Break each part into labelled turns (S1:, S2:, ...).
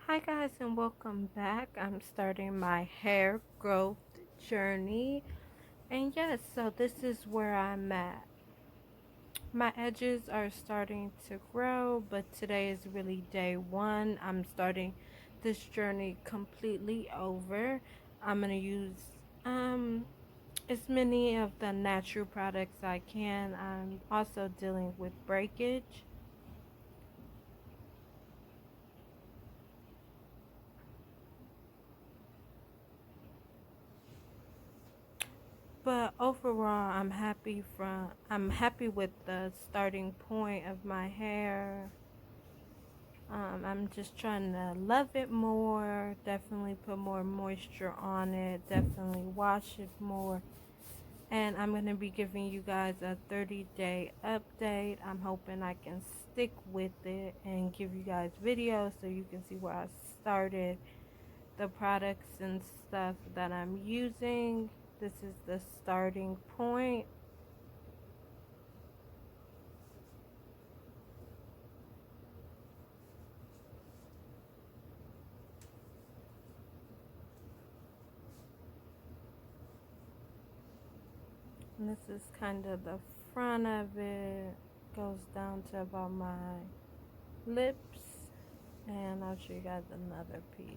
S1: Hi guys and welcome back. I'm starting my hair growth journey. And yes, so this is where I'm at. My edges are starting to grow, but today is really day one. I'm starting this journey completely over. I'm going to use as many of the natural products I can. I'm also dealing with breakage. But overall, I'm happy with the starting point of my hair. I'm just trying to love it more. Definitely put more moisture on it. Definitely wash it more. And I'm going to be giving you guys a 30-day update. I'm hoping I can stick with it and give you guys videos so you can see where I started, the products and stuff that I'm using. This is the starting point. And this is kind of the front of it. Goes down to about my lips. And I'll show you guys another piece.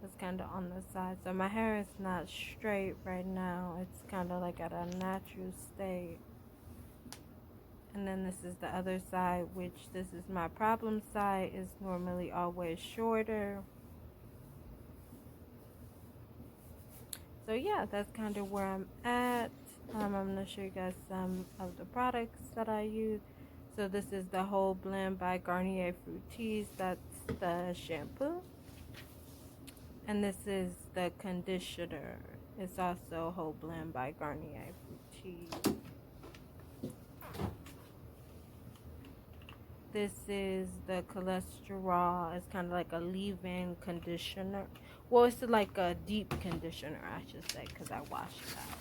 S1: It's kind of on the side. So my hair is not straight right now. It's kind of like at a natural state. And then this is the other side, which this is my problem side. Is normally always shorter. So yeah, that's kind of where I'm at. I'm going to show you guys some of the products that I use. So this is the Whole Blend by Garnier Fructis. That's the shampoo. And this is the conditioner. It's also Whole Blend by Garnier Fructis. This is the cholesterol. It's kind of like a leave-in conditioner. Well, it's like a deep conditioner, I should say, because I wash it out.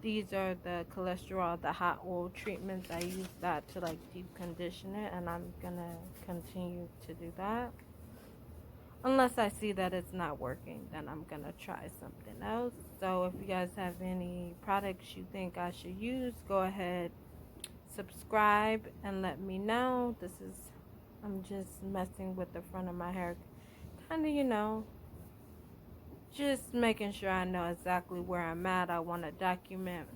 S1: These are the cholesterol, the hot oil treatments. I use that to like deep condition it, and I'm gonna continue to do that. Unless I see that it's not working, then I'm gonna try something else. So if you guys have any products you think I should use, go ahead, subscribe, and let me know. I'm just messing with the front of my hair. Kind of, just making sure I know exactly where I'm at. I want to document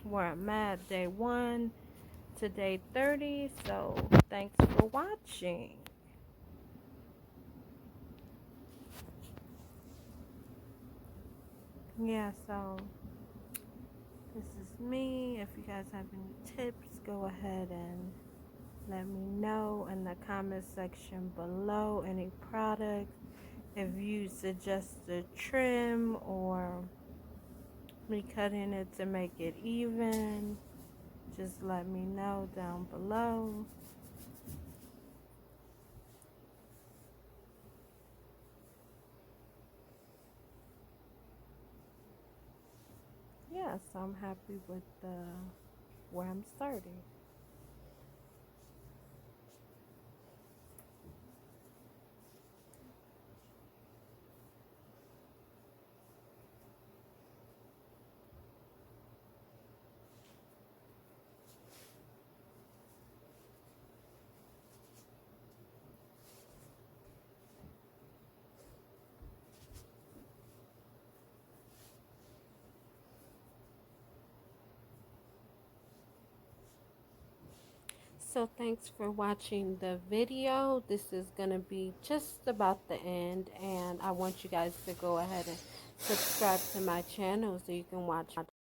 S1: where I'm at day one to day 30. So thanks for watching. Yeah, so this is me. If you guys have any tips, go ahead and let me know in the comment section below. Any products, if you suggest a trim or me cutting it to make it even, just let me know down below. Yeah, so I'm happy with where I'm starting. So thanks for watching the video. This is going to be just about the end, and I want you guys to go ahead and subscribe to my channel so you can watch